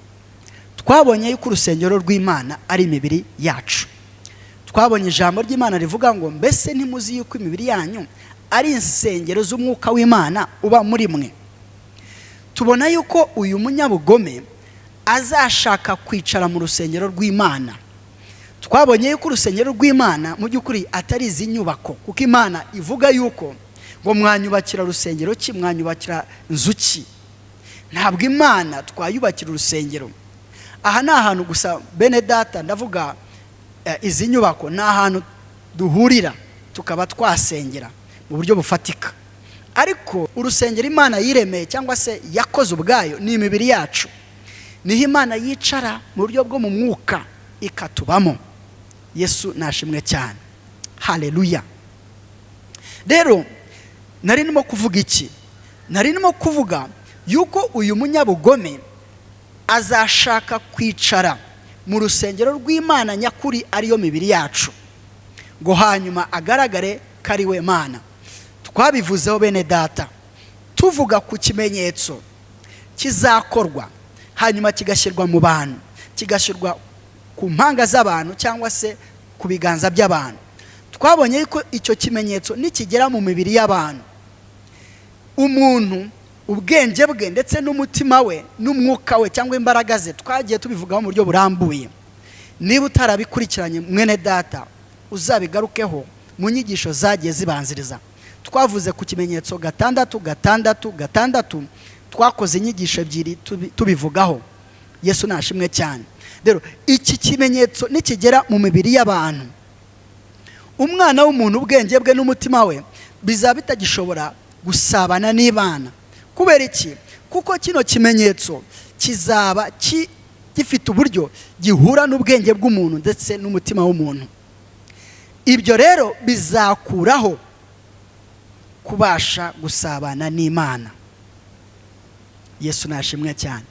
Twabonye yuko urusengero rw'Imana ari imibiri yacu. Twabonye ijambo ry'Imana rivuga ngo mbese ntimuzi yuko imibiri yanyu ari insengero z'umwuka w'Imana uba muri mwe. Tubona yuko uyu munyabugome azashaka kwicara mu rusengero rw'Imana. twabonye yuko urusengero rw'Imana mu by'ukuri atari izi nyubako, kuko Imana ivuga yuko ngo mwanyubakira urusengero ki, mwanyubakira inzu ki. Ntabwo Imana twayubakira urusengero. Aha ni ahantu gusa bene data, ndavuga izi nyubako ni ahantu duhurira tukaba twasengera mu buryo bufatika. Ariko urusengero Imana yiremeye cyangwa se yakoze ubwayo ni imibiri yacu. Niho Imana yicara mu buryo bwo mu mwuka ikatubamo. Yesu nashimwe cyane. Haleluya. Rero nari ndimo kuvuga iki? Nari ndimo kuvuga yuko uyu munyabugome azashaka kwicara mu rusengero rw'Imana nyakuri ariyo mibiri yacu, ngo hanyuma agaragare kari we Mana. Twabivuzeho bene data, tuvuga ku kimenyetso kizakorwa hanyuma kigashyirwa mu bantu, kigashyirwa ku mpanga z'abantu cyangwa se ku biganza by'abantu. Twabonye ko icyo kimenyetso nikigera mu mibiri y'abantu, umuntu ubwenge bwe ndetse n'umutima we n'umwuka we cyangwa imbaraga ze, twagiye tubivugaho mu buryo burambuye. Niba utarabikurikiranye mwene data, uzabigarukeho mu nyigisho zagiye zibanziriza. Twavuze ku kimenyetso gatandatu, twakoze inyigisho ebyiri tubivugaho. Yesu nashimwe cyane. Rero iki kimenyetso nikigera mu mibiri y'abantu, umwana w'umuntu ubwenge bwe n'umutima we bizaba bitagishobora gusabana n'Imana. Kubera iki? Kuko kino kimenyetso kizaba gifite uburyo gihura n'ubwenge bw'umuntu ndetse n'umutima w'umuntu. Ibyo rero bizakuraho kubasha gusabana n'Imana. Yesu nashimwe cyane.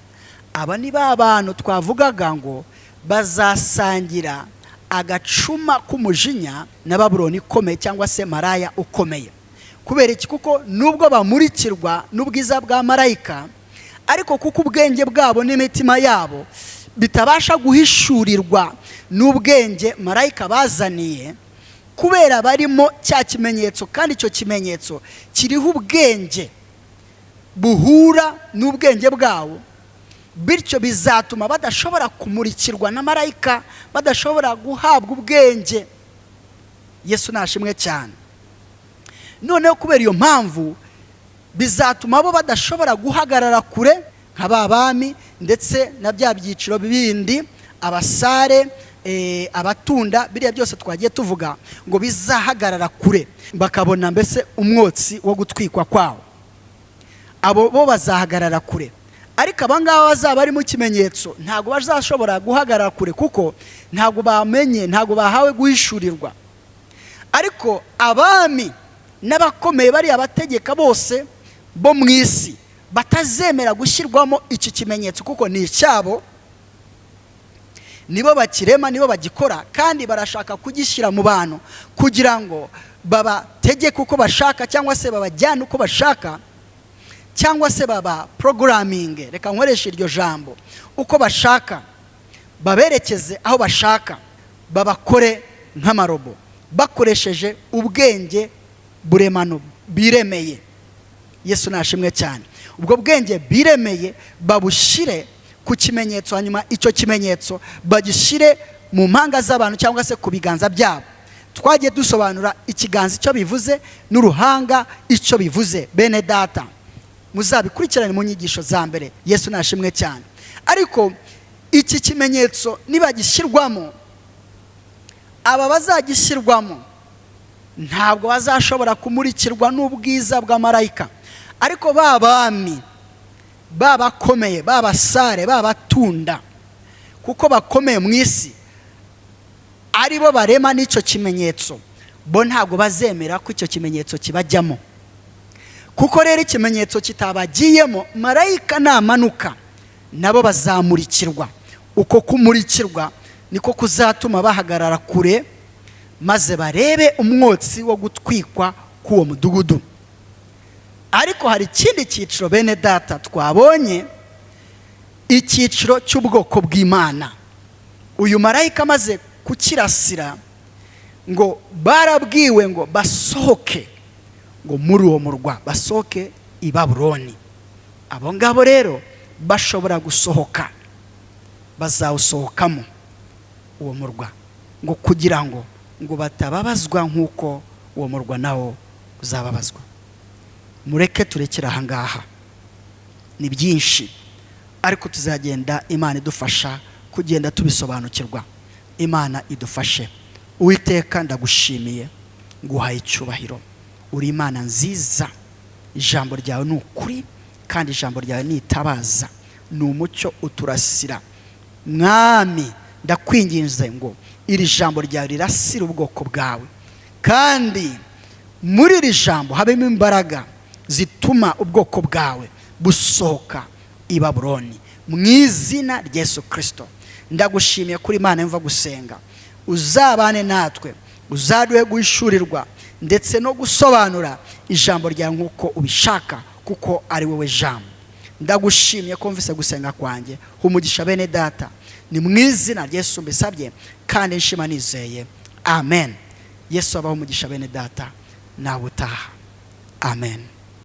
Aba ni ba bantu twavugaga ngo bazasangira agacuma k'umujinya na Babuloni ikomeye cyangwa se maraya ukomeye. Kubera iki? Kuko nubwo bamurikirwa n'ubwiza bwa marayika, ariko kuko ubwenge bwabo n'imitima yabo bitabasha guhishurirwa n'ubwenge marayika bazaniye, kubera barimo cya kimenyetso, kandi icyo kimenyetso kiriho ubwenge buhura n'ubwenge bwabo, bityo bizatuma badashobora kumurikirwa na marayika, badashobora guhabwa ubwenge. Yesu nashimwe cyane. Noneho kubera iyo mpamvu bizatuma bo badashobora guhagarara kure nk'ababami ndetse na bya byiciro bindi, abasare, abatunda, biriya byose twagiye tuvuga ngo bizahagarara kure bakabona mbese umwotsi wo gutwikwa kwawo. Abo bo bazahagarara kure. Ariko abangaba bazaba ari mu kimenyetso ntabwo bazashobora guhagarara kure, kuko ntabwo bamenye, ntabwo bahawe guhishurirwa. Ariko abami n'abakomeye bari abategeka bose bo mu isi batazemera gushyirwamo iki kimenyetso, kuko ni icyabo, nibo bakirema, nibo bagikora, kandi barashaka kugishyira mu bantu kugira ngo babategeke uko bashaka cyangwa se babajyane uko bashaka, cyangwa se baba programming, reka nkoresha iryo jambo, uko bashaka, baberekeze aho bashaka, babakore nk'amarobo bakoresheje ubwenge buremano biremeye. Yesu nashimwe cyane. Ubwo bwenge biremeye babushire ku kimenyetso, hanyuma icyo kimenyetso bagishyire mu mpanga z'abantu cyangwa se ku biganza byabo. Twagiye dusobanura ikiganza icyo bivuze n'uruhanga icyo bivuze. Bene data, muzabikurikirane mu nyigisho za mbere. Yesu nashimwe cyane. Ariko iki kimenyetso nibagishyirwamo, aba bazagishyirwamo ntabwo bazashobora kumurikirwa n'ubwiza bwa marayika. Ariko babami, babakomeye, babasare, babatunda, kuko bakomeye mu isi, aribo barema n'icyo kimenyetso, bo ntabwo bazemera ko icyo kimenyetso kibajyamo. Kuko rero ikimenyetso kitabagiyemo, marayika namanuka nabo bazamurikirwa. Uko kumurikirwa niko kuzatuma bahagarara kure, maze barebe umwotsi wo gutwikwa k'uwo mudugudu. Ariko hari ikindi cyiciro bene data twabonye, icyiciro cy'ubwoko bw'Imana. Uyu marayika amaze kukirasira, ngo barabwiwe ngo basohoke, ngo muri uwo murwa, basohoke i Babuloni. Abo ngabo rero bashobora gusohoka, bazawusohokamo uwo murwa, ngo kugira ngo batababazwa nk'uko uwo murwa nawo uzababazwa. Mureke turekera aha ngaha, ni byinshi ariko tuzagenda Imana idufasha kugenda tubisobanukirwa. Imana idufashe. Uwiteka ndagushimiye, nguhaye icyubahiro, uri Imana nziza. Ijambo ryawe ni ukuri kandi ijambo ryawe ni itabaza, ni umucyo uturasira. Mwami ndakwinginze ngo iri jambo ryawe rirasira ubwoko bwawe, kandi muri iri jambo habemo imbaraga zituma ubwoko bwawe busohoka i Babuloni. Mu izina rya Yesu Kristo ndagushimiye kuri Imana yumva gusenga. Uzabane natwe, uzaduhe guhishurirwa ndetse no gusobanura ijambo ryawe nk'uko ubishaka, kuko ari wowe jambo. Ndagushimiye ko mvise gusenga kwanjye. Umugisha bene data, ni mu izina rya Yesu mbisabye kandi nshima nizeye, amen. Yesu abaho umugisha bene data, nawe utaha, amen.